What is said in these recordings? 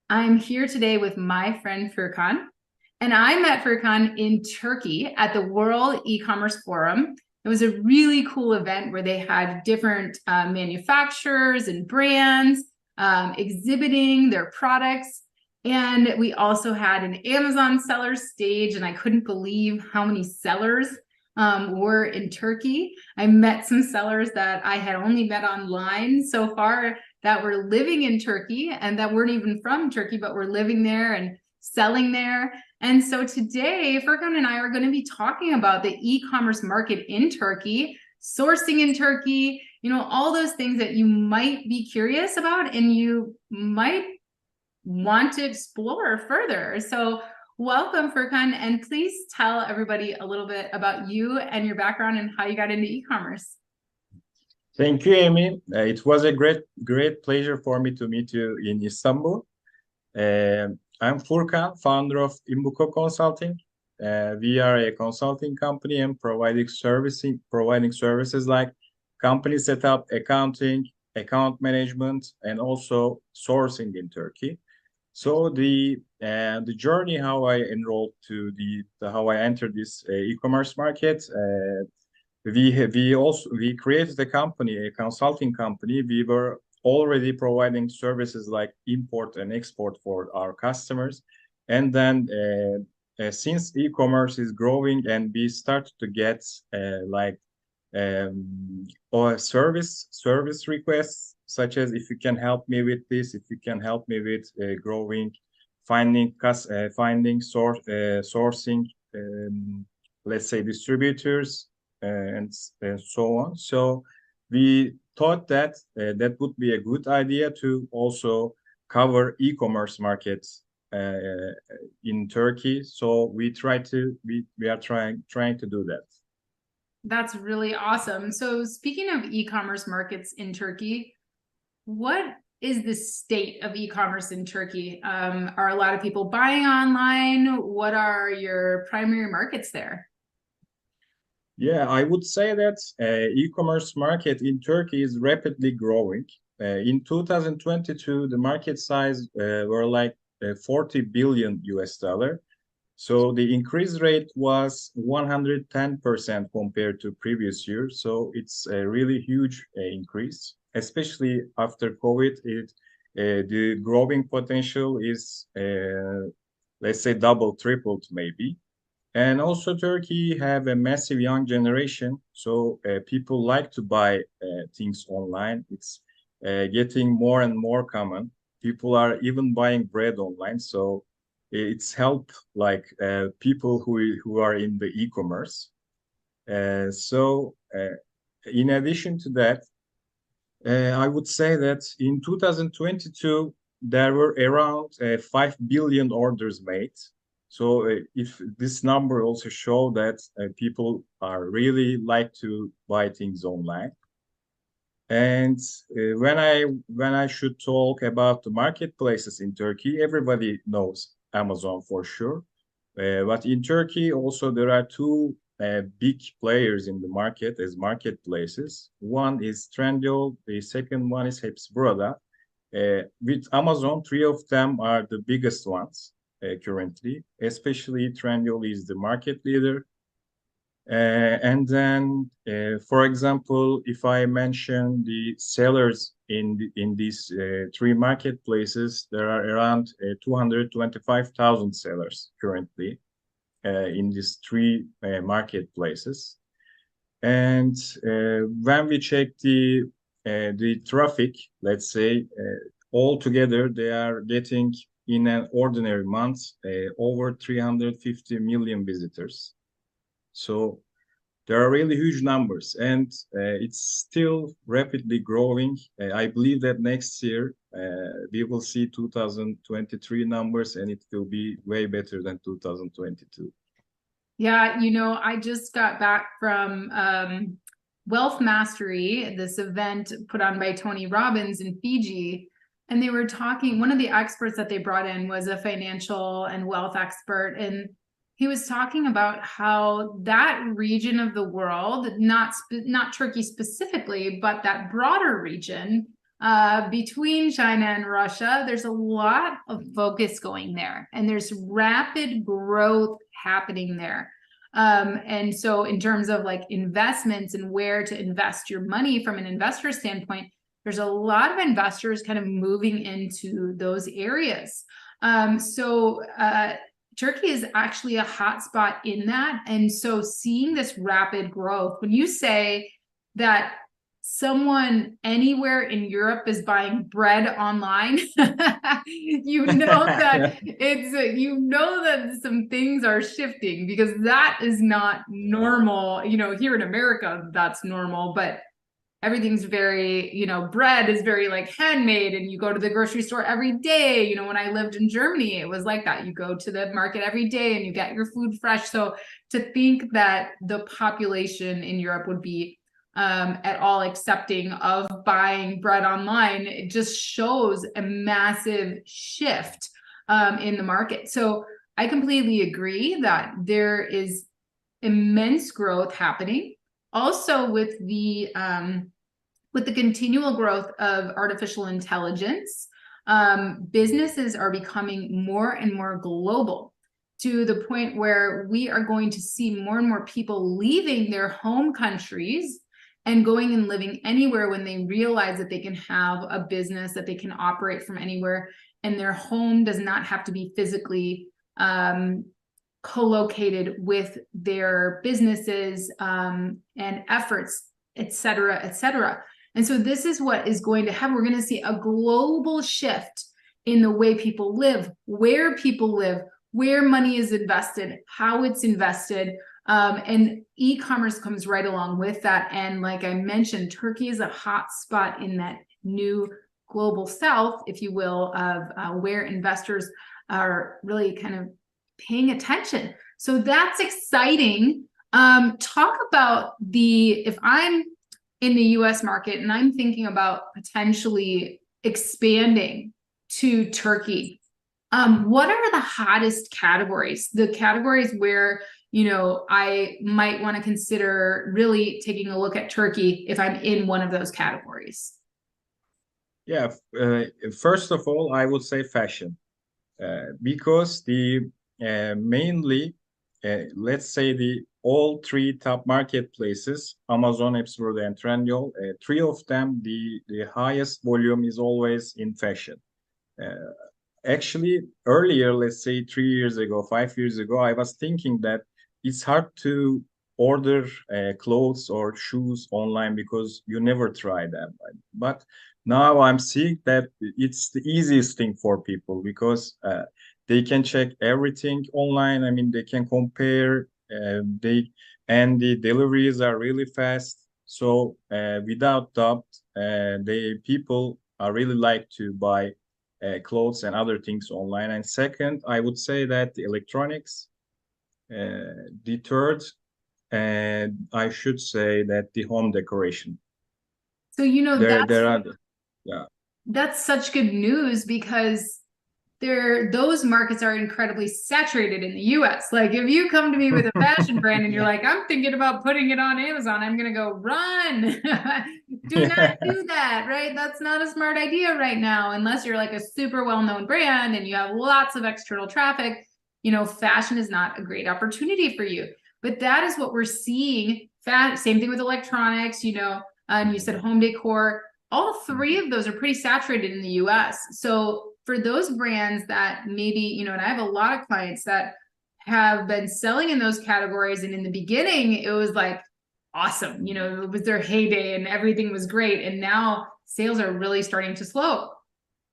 I'm here today with my friend Furkan, and I met Furkan in Turkey at the World E-Commerce Forum. It was a really cool event where they had different manufacturers and brands exhibiting their products. And we also had an Amazon seller stage, and I couldn't believe how many sellers were in Turkey. I met some sellers that I had only met online so far that were living in Turkey and that weren't even from Turkey, but were living there and selling there. And so today, Furkan and I are going to be talking about the e-commerce market in Turkey, sourcing in Turkey, all those things that you might be curious about and you might want to explore further. So welcome, Furkan, and please tell everybody a little bit about you and your background and how you got into e-commerce. Thank you, Amy. It was a great pleasure for me to meet you in Istanbul. I'm Furkan, founder of INBUCO Consulting. We are a consulting company and providing services like company setup, accounting, account management, and also sourcing in Turkey. So the journey how I enrolled to how I entered this e-commerce market. We created a consulting company. We were already providing services like import and export for our customers, and then since e-commerce is growing and we start to get or service requests such as if you can help me with this, if you can help me with growing, sourcing, let's say distributors and so on. So we thought that that would be a good idea to also cover e-commerce markets in Turkey. So we are trying to do that. That's really awesome. So speaking of e-commerce markets in Turkey, what is the state of e-commerce in Turkey? Are a lot of people buying online? What are your primary markets there? Yeah, I would say that e-commerce market in Turkey is rapidly growing. In 2022, the market size were like 40 billion US dollar. So the increase rate was 110% compared to previous year. So it's a really huge increase, especially after COVID. The growing potential is, let's say, double, tripled maybe. And also Turkey have a massive young generation, so people like to buy things online. It's getting more and more common. People are even buying bread online, so it's help like people who are in the e-commerce. In addition to that, I would say that in 2022 there were around 5 billion orders made. So if this number also show that people are really like to buy things online. And when I should talk about the marketplaces in Turkey, everybody knows Amazon for sure. But in Turkey also there are two big players in the market as marketplaces. One is Trendyol, the second one is Hepsiburada. With Amazon, three of them are the biggest ones currently, especially Trendyol is the market leader. And then, for example, if I mention the sellers in these three marketplaces, there are around 225,000 sellers currently in these three marketplaces. And when we check the traffic, let's say all together, they are getting in an ordinary month over 350 million visitors. So there are really huge numbers, and it's still rapidly growing. I believe that next year we will see 2023 numbers, and it will be way better than 2022. Yeah, I just got back from Wealth Mastery, this event put on by Tony Robbins in Fiji. And they were talking, one of the experts that they brought in was a financial and wealth expert. And he was talking about how that region of the world, not Turkey specifically, but that broader region between China and Russia, there's a lot of focus going there, and there's rapid growth happening there. And so in terms of like investments and where to invest your money from an investor standpoint, there's a lot of investors kind of moving into those areas. Turkey is actually a hot spot in that. And so seeing this rapid growth, when you say that someone anywhere in Europe is buying bread online, you know that some things are shifting, because that is not normal. Here in America, that's normal, but everything's very, bread is very like handmade, and you go to the grocery store every day. When I lived in Germany, it was like that. You go to the market every day and you get your food fresh. So to think that the population in Europe would be at all accepting of buying bread online, it just shows a massive shift in the market. So I completely agree that there is immense growth happening. Also, with the continual growth of artificial intelligence, businesses are becoming more and more global, to the point where we are going to see more and more people leaving their home countries and going and living anywhere when they realize that they can have a business, that they can operate from anywhere, and their home does not have to be physically co-located with their businesses and efforts, et cetera, et cetera. And so this is what is going to happen. We're going to see a global shift in the way people live, where people live, where money is invested, how it's invested. And e-commerce comes right along with that. And like I mentioned, Turkey is a hot spot in that new global south, if you will, of where investors are really kind of paying attention. So that's exciting. Talk about if I'm in the US market and I'm thinking about potentially expanding to Turkey, what are the hottest categories? The categories where I might want to consider really taking a look at Turkey if I'm in one of those categories. Yeah, first of all, I would say fashion, because mainly, let's say all three top marketplaces, Amazon, Epsworth, and Trendyol, three of them, the highest volume is always in fashion. Actually, earlier, let's say 3 years ago, 5 years ago, I was thinking that it's hard to order clothes or shoes online because you never try them. But now I'm seeing that it's the easiest thing for people, because they can check everything online. I mean, they can compare, and the deliveries are really fast. So without doubt, people are really like to buy clothes and other things online. And second, I would say that the electronics. The third, and I should say that the home decoration. So Yeah. that's such good news, because those markets are incredibly saturated in the US. Like if you come to me with a fashion brand and you're like, I'm thinking about putting it on Amazon, I'm going to go, run. Do not do that, right? That's not a smart idea right now, unless you're like a super well-known brand and you have lots of external traffic. Fashion is not a great opportunity for you. But that is what we're seeing. Same thing with electronics, and you said home decor. All three of those are pretty saturated in the US. So for those brands that maybe, and I have a lot of clients that have been selling in those categories, and in the beginning, it was like awesome. It was their heyday and everything was great. And now sales are really starting to slow.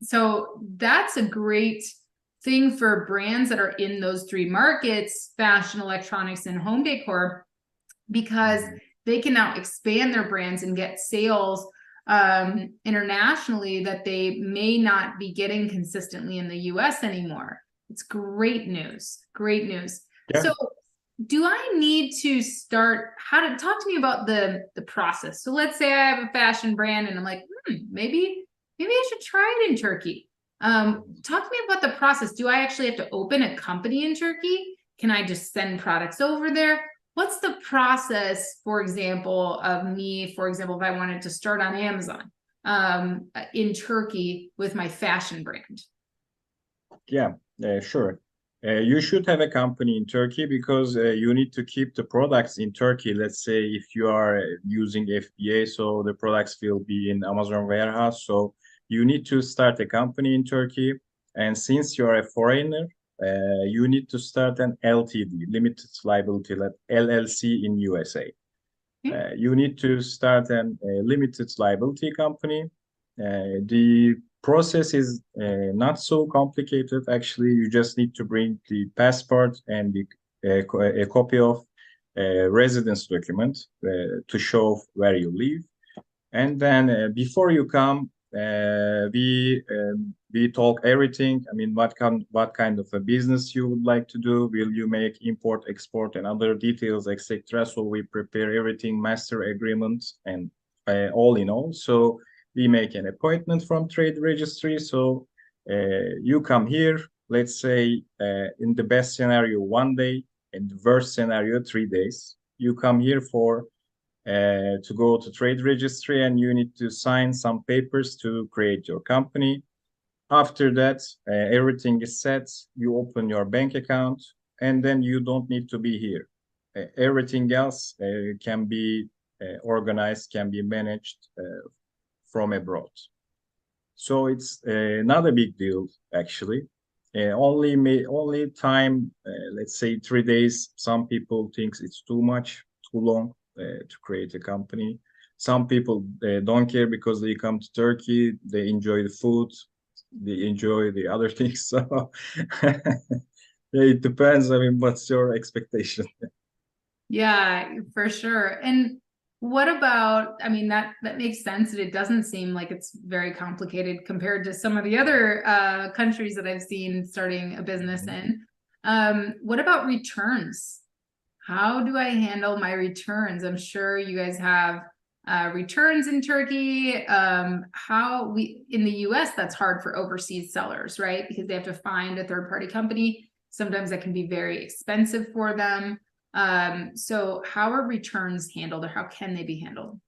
So that's a great thing for brands that are in those three markets, fashion, electronics, and home decor, because they can now expand their brands and get sales internationally that they may not be getting consistently in the US anymore. It's great news. Great news. Yeah. So do I need to talk to me about the process? So let's say I have a fashion brand and I'm like, maybe I should try it in Turkey. Talk to me about the process. Do I actually have to open a company in Turkey? Can I just send products over there? What's the process, for example, if I wanted to start on Amazon? in Turkey with my fashion brand? Yeah, sure. You should have a company in Turkey because you need to keep the products in Turkey. Let's say if you are using FBA, so the products will be in Amazon warehouse. So you need to start a company in Turkey. And since you are a foreigner, you need to start an LTD, limited liability, LLC in USA. You need to start a limited liability company. The process is not so complicated. Actually, you just need to bring the passport and a copy of residence document to show where you live. And then before you come, we talk everything. I mean, what kind of a business you would like to do? Will you make import, export, and other details, etc. So we prepare everything, master agreements, and all in all. So we make an appointment from trade registry. So you come here. Let's say in the best scenario 1 day, in the worst scenario 3 days. You come here for to go to trade registry and you need to sign some papers to create your company. After that, everything is set. You open your bank account and then you don't need to be here. Everything else can be organized, can be managed from abroad. So it's not a big deal, actually. Only time, let's say 3 days. Some people think it's too much, too long to create a company. Some people don't care because they come to Turkey, they enjoy the food, they enjoy the other things. So it depends. I mean, what's your expectation? Yeah, for sure. And what about, I mean, that makes sense, and it doesn't seem like it's very complicated compared to some of the other countries that I've seen starting a business in. What about returns? How do I handle my returns? I'm sure you guys have returns in Turkey. In the US, that's hard for overseas sellers, right? Because they have to find a third-party company. Sometimes that can be very expensive for them. So how are returns handled, or how can they be handled?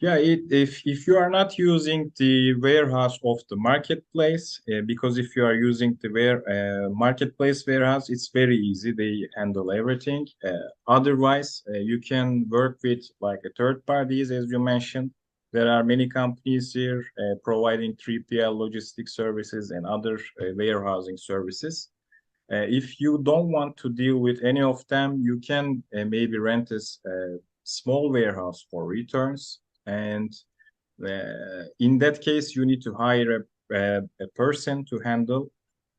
Yeah, if you are not using the warehouse of the marketplace, because if you are using the marketplace warehouse, it's very easy. They handle everything. Otherwise, you can work with like a third parties, as you mentioned. There are many companies here providing 3PL logistics services and other warehousing services. If you don't want to deal with any of them, you can maybe rent a small warehouse for returns. And in that case, you need to hire a person to handle.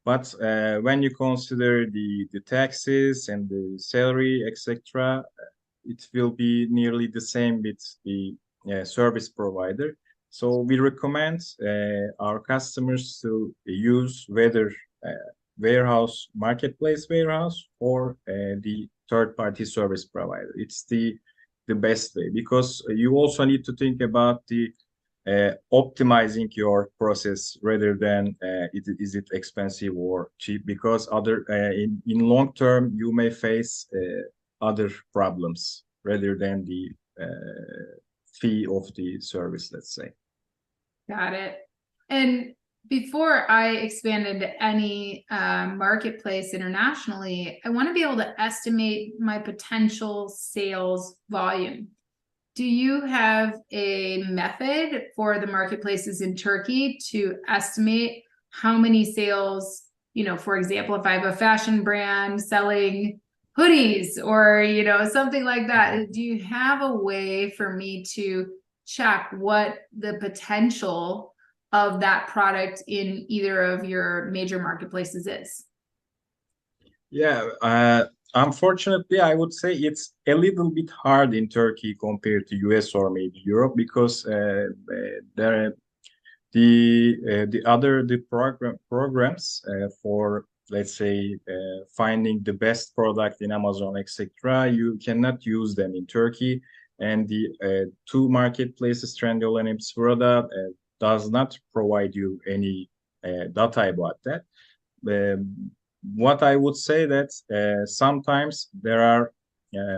But when you consider the taxes and the salary, etc., it will be nearly the same with the service provider. So we recommend our customers to use whether warehouse, marketplace warehouse, or the third-party service provider. It's the best way because you also need to think about the optimizing your process rather than is it expensive or cheap, because in long term you may face other problems rather than the fee of the service, let's say. Got it. And before I expand into any marketplace internationally, I want to be able to estimate my potential sales volume. Do you have a method for the marketplaces in Turkey to estimate how many sales, for example, if I have a fashion brand selling hoodies or, something like that, do you have a way for me to check what the potential of that product in either of your major marketplaces is? Yeah, unfortunately, I would say it's a little bit hard in Turkey compared to US or maybe Europe because there the programs for, let's say, finding the best product in Amazon, etc. You cannot use them in Turkey, and the two marketplaces, Trendyol and Hepsiburada, does not provide you any data about that. What I would say that sometimes there are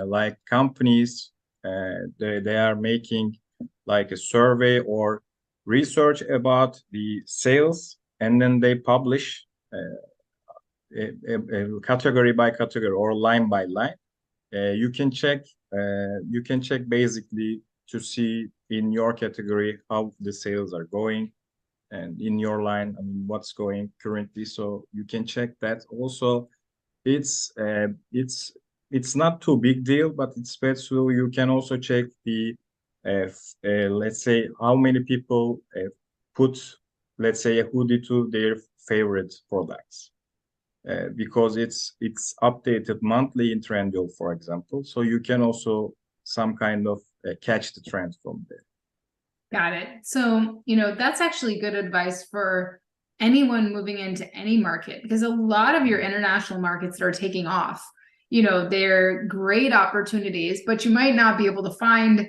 like companies they are making like a survey or research about the sales, and then they publish a category by category or line by line. You can check basically to see in your category how the sales are going, and in your line, I mean, what's going currently. So you can check that. Also, it's not too big deal, but it's better. So you can also check the let's say how many people put, let's say, a hoodie to their favorite products. Because it's updated monthly in Trendyol, for example. So you can also some kind of catch the trend from there. Got it. So, that's actually good advice for anyone moving into any market, because a lot of your international markets that are taking off, they're great opportunities, but you might not be able to find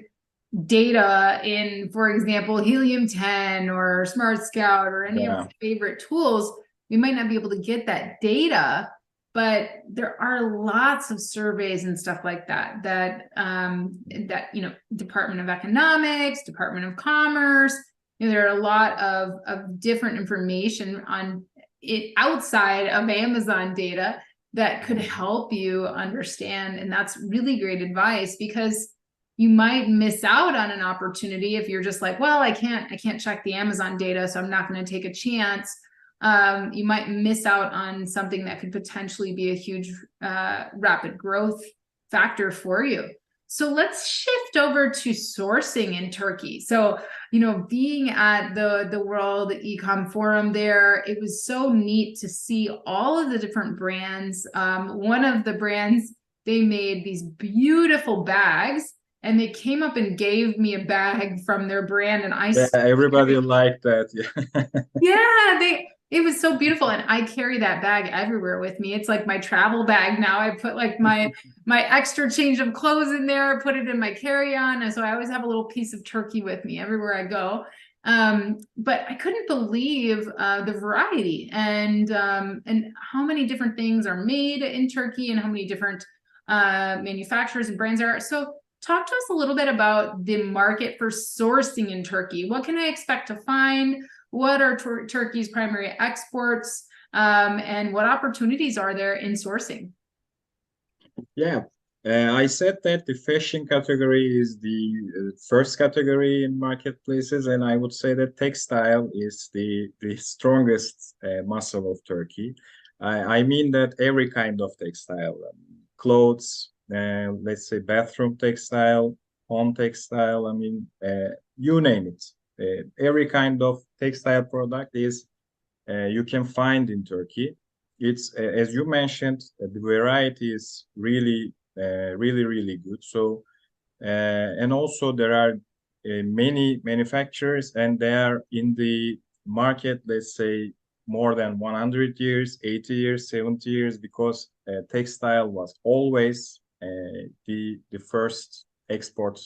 data in, for example, Helium 10 or Smart Scout or any of your favorite tools. We might not be able to get that data, but there are lots of surveys and stuff like that Department of Economics, Department of Commerce, there are a lot of different information on it outside of Amazon data that could help you understand. And that's really great advice, because you might miss out on an opportunity if you're just like, well, I can't check the Amazon data, so I'm not going to take a chance. You might miss out on something that could potentially be a huge rapid growth factor for you. So let's shift over to sourcing in Turkey. So, being at the World E-Com Forum there, it was so neat to see all of the different brands. One of the brands, they made these beautiful bags, and they came up and gave me a bag from their brand, and everybody liked that. Yeah, it was so beautiful, and I carry that bag everywhere with me. It's like my travel bag now. I put like my extra change of clothes in there, put it in my carry-on, and so I always have a little piece of turkey with me everywhere I go. But I couldn't believe the variety and how many different things are made in Turkey and how many different manufacturers and brands there are. So talk to us a little bit about the market for sourcing in Turkey. What can I expect to find? What are Turkey's primary exports, and what opportunities are there in sourcing? Yeah, I said that the fashion category is the first category in marketplaces, and I would say that textile is the strongest muscle of Turkey. I mean that every kind of textile, clothes, let's say bathroom textile, home textile, I mean, you name it. Every kind of textile product you can find in Turkey. It's as you mentioned, the variety is really good. So and also there are many manufacturers, and they are in the market, let's say, more than 100 years, 80 years, 70 years, because textile was always the first export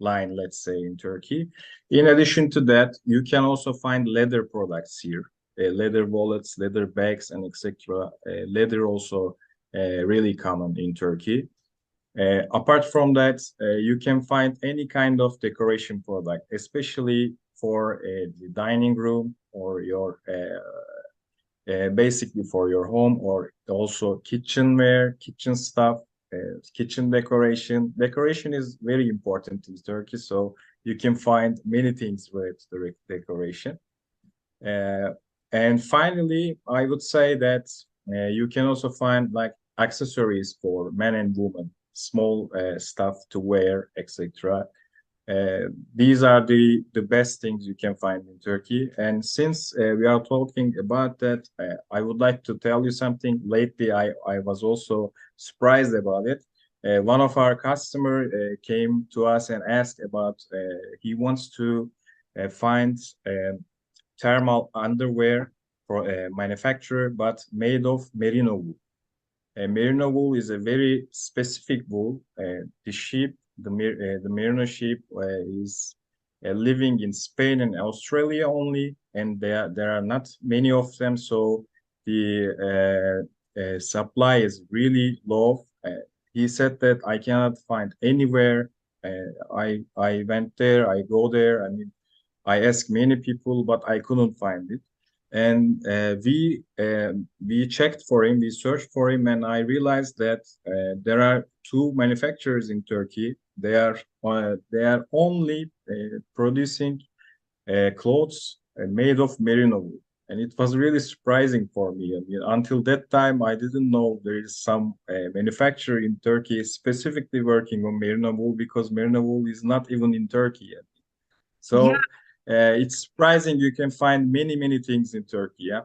line, let's say, in Turkey. In addition to that, you can also find leather products here, leather wallets, leather bags, and etc. Leather also really common in Turkey. Apart from that, you can find any kind of decoration product, especially for the dining room or your basically for your home, or also kitchenware, kitchen stuff, kitchen decoration. Decoration is very important in Turkey, so you can find many things with the decoration. And finally, I would say that you can also find like accessories for men and women, small stuff to wear, etc. These are the best things you can find in Turkey. And since we are talking about that, I would like to tell you something. Lately, I was also surprised about it. One of our customer came to us and asked about, he wants to find thermal underwear for a manufacturer, but made of merino wool. Merino wool is a very specific wool. The sheep, the merino sheep is living in Spain and Australia only, and there are not many of them, so the supply is really low. He said that I cannot find anywhere. I went there, I go there. I mean, I asked many people, but I couldn't find it. And we checked for him, we searched for him, and I realized that there are two manufacturers in Turkey. They are only producing clothes made of merino wool. And it was really surprising for me. I mean, until that time, I didn't know there is some manufacturer in Turkey specifically working on merino wool, because merino wool is not even in Turkey yet. Yeah. So it's surprising you can find many, many things in Turkey. Yeah.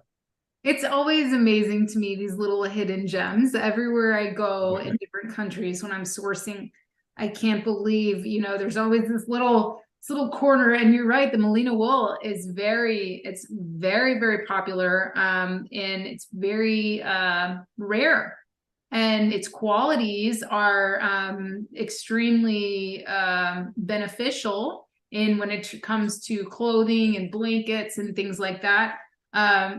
It's always amazing to me, these little hidden gems. Everywhere I go Yeah. in different countries when I'm sourcing, I can't believe, there's always this little corner. And you're right, the merino wool is it's very, very popular. And it's very rare. And its qualities are extremely beneficial in when it comes to clothing and blankets and things like that.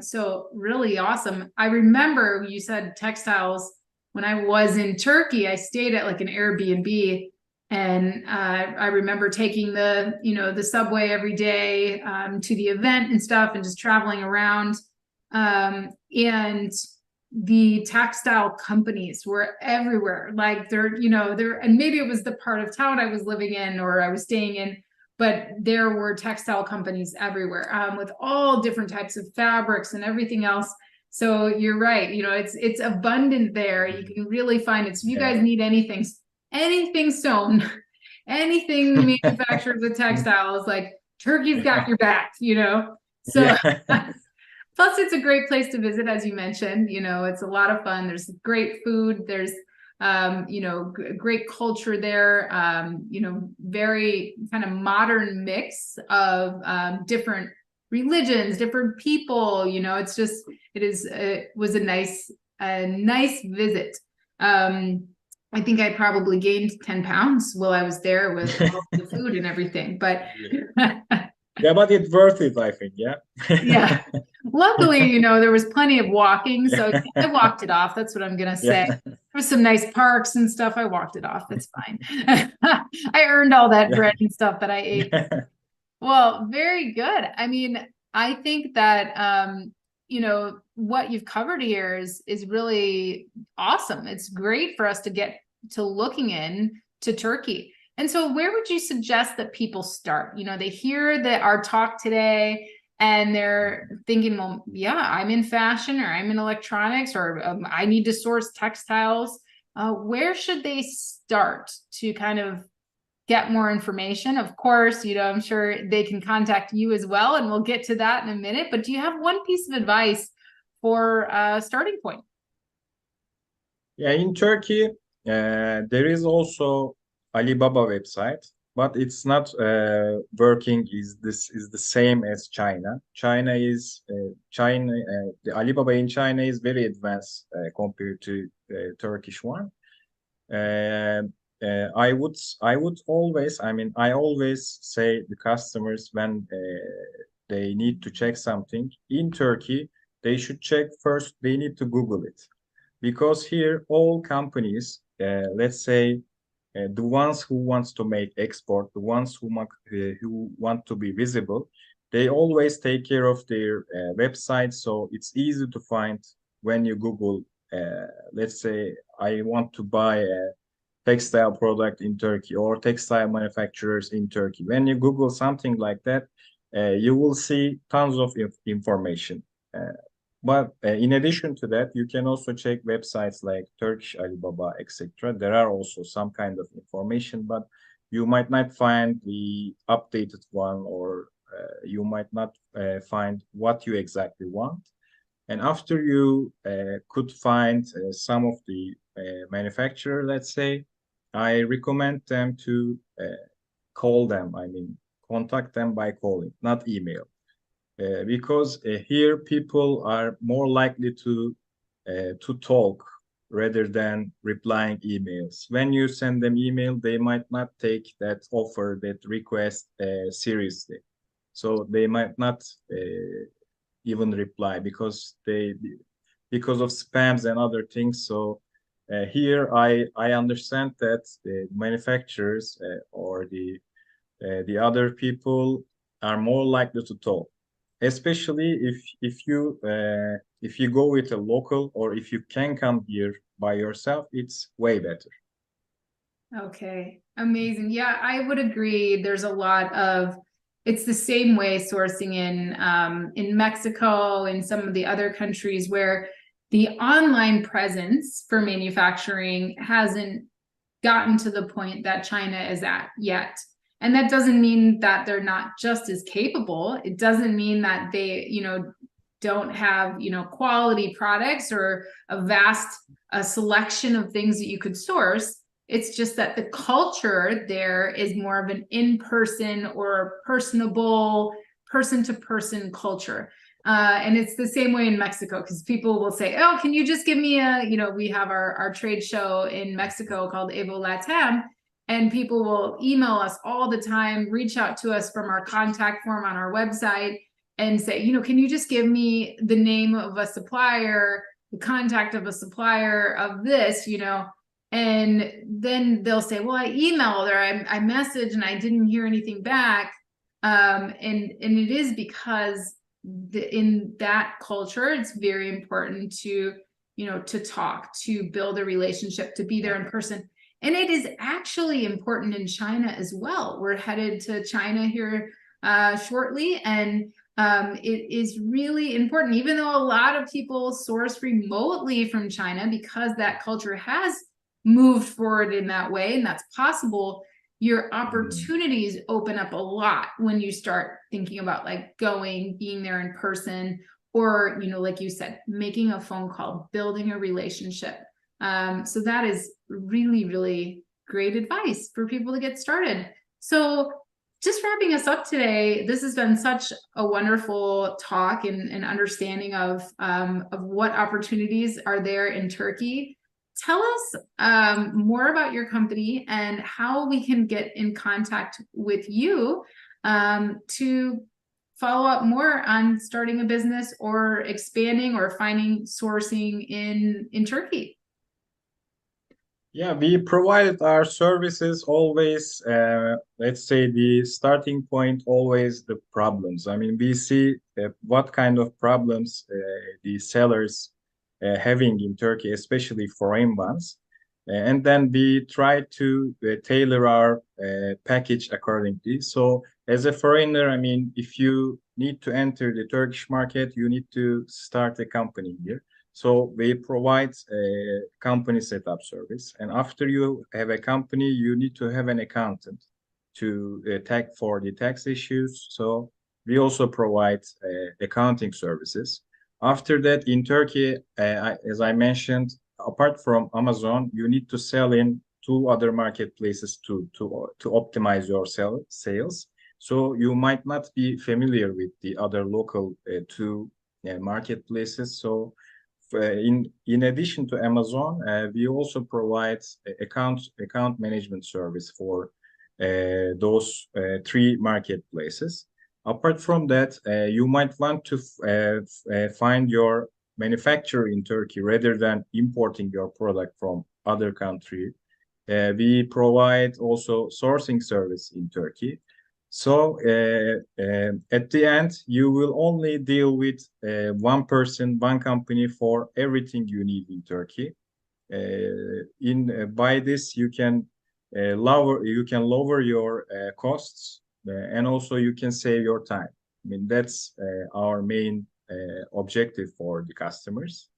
So really awesome. I remember you said textiles. When I was in Turkey, I stayed at like an Airbnb, and I remember taking the subway every day to the event and stuff, and just traveling around. And the textile companies were everywhere. Like and maybe it was the part of town I was living in or I was staying in, but there were textile companies everywhere with all different types of fabrics and everything else. So you're right. It's abundant there. You can really find it. So if you guys Yeah. need anything sewn, anything manufactured with textiles, like Turkey's got your back. So Yeah. plus it's a great place to visit, as you mentioned. It's a lot of fun. There's great food. There's great culture there. Very kind of modern mix of different religions, different people. It was a nice visit. I think I probably gained 10 pounds while I was there with all the food and everything, but Yeah, but it's worth it, I think. Yeah. yeah. Luckily, there was plenty of walking, so Yeah. I walked it off. That's what I'm gonna say. Yeah. There was some nice parks and stuff. I walked it off. It's fine. I earned all that bread and stuff that I ate. Yeah. Well, very good. I mean, I think that what you've covered here is really awesome. It's great for us to get to looking in to Turkey. And so where would you suggest that people start? They hear that our talk today and they're thinking, well, yeah, I'm in fashion or I'm in electronics or I need to source textiles. Where should they start to kind of get more information? Of course, I'm sure they can contact you as well, and we'll get to that in a minute. But do you have one piece of advice for a starting point? Yeah, in Turkey, there is also Alibaba website, but it's not working. Is the same as China. The Alibaba in China is very advanced compared to Turkish one. I would always, I always say the customers when they need to check something in Turkey, they should check first. They need to Google it, because here all companies, let's say the ones who wants to make export, the ones who want to be visible, they always take care of their website, so it's easy to find when you Google. Let's say I want to buy a textile product in Turkey or textile manufacturers in Turkey. When you Google something like that, you will see tons of information. But in addition to that, you can also check websites like Turkish Alibaba, etc. There are also some kind of information, but you might not find the updated one, or you might not find what you exactly want. And after you could find some of the manufacturer, let's say, I recommend them to call them. Contact them by calling, not email. Because here people are more likely to talk rather than replying emails. When you send them email, they might not take that offer, that request seriously. So they might not even reply because of spams and other things. So here I understand that the manufacturers or the other people are more likely to talk, especially if you go with a local, or if you can come here by yourself, it's way better. Okay, amazing. Yeah, I would agree. There's a lot of, it's the same way sourcing in Mexico and some of the other countries where the online presence for manufacturing hasn't gotten to the point that China is at yet. And that doesn't mean that they're not just as capable. It doesn't mean that they, don't have, quality products or a vast selection of things that you could source. It's just that the culture there is more of an in-person or personable, person-to-person culture. And it's the same way in Mexico, because people will say, oh, can you just give me we have our trade show in Mexico called Evo Latam, and people will email us all the time, reach out to us from our contact form on our website and say, can you just give me the name of a supplier, the contact of a supplier of this, and then they'll say, well, I emailed or I messaged and I didn't hear anything back. And it is because in that culture, it's very important to, to talk, to build a relationship, to be there in person. And it is actually important in China as well. We're headed to China here shortly. And it is really important, even though a lot of people source remotely from China because that culture has moved forward in that way, and that's possible. Your opportunities open up a lot when you start thinking about like being there in person, or, like you said, making a phone call, building a relationship. So that is really, really great advice for people to get started. So just wrapping us up today, this has been such a wonderful talk and understanding of what opportunities are there in Turkey. Tell us more about your company and how we can get in contact with you to follow up more on starting a business or expanding or finding sourcing in Turkey. Yeah, we provided our services always, let's say the starting point, always the problems. I mean, we see what kind of problems the sellers having in Turkey, especially foreign ones. And then we try to tailor our package accordingly. So as a foreigner, I mean, if you need to enter the Turkish market, you need to start a company here. So we provide a company setup service. And after you have a company, you need to have an accountant to for the tax issues. So we also provide accounting services. After that, in Turkey, as I mentioned, apart from Amazon, you need to sell in 2 other marketplaces to optimize your sales. So you might not be familiar with the other local 2 marketplaces. So in addition to Amazon, we also provide account management service for those 3 marketplaces. Apart from that, you might want to find your manufacturer in Turkey rather than importing your product from other country. We provide also sourcing service in Turkey. So at the end, you will only deal with one person, one company for everything you need in Turkey. By this, you can lower your costs, and also you can save your time. I mean, that's our main objective for the customers.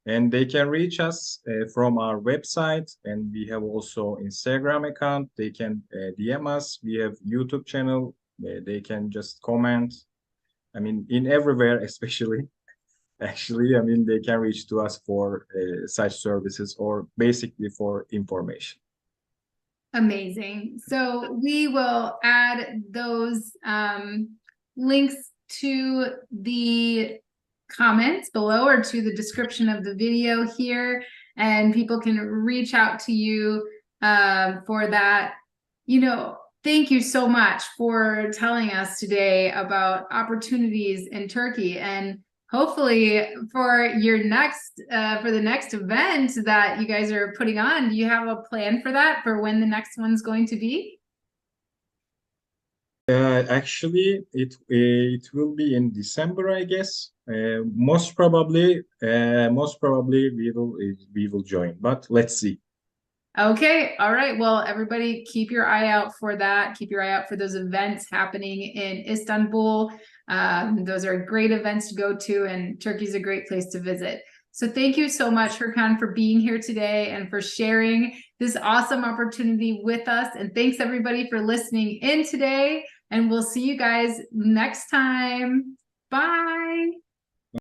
And they can reach us from our website, and we have also Instagram account. They can DM us. We have YouTube channel. They can just comment. I mean, in everywhere, especially. Actually, I mean, they can reach to us for such services or basically for information. Amazing. So we will add those links to the comments below or to the description of the video here, and people can reach out to you for that. Thank you so much for telling us today about opportunities in Turkey, and hopefully for your for the next event that you guys are putting on, do you have a plan for that, for when the next one's going to be? Actually, it will be in December, I guess. Most probably we will join, but let's see. Okay, all right. Well, everybody keep your eye out for that. Keep your eye out for those events happening in Istanbul. Those are great events to go to, and Turkey's a great place to visit. So thank you so much, Furkan, for being here today and for sharing this awesome opportunity with us. And thanks everybody for listening in today. And we'll see you guys next time. Bye.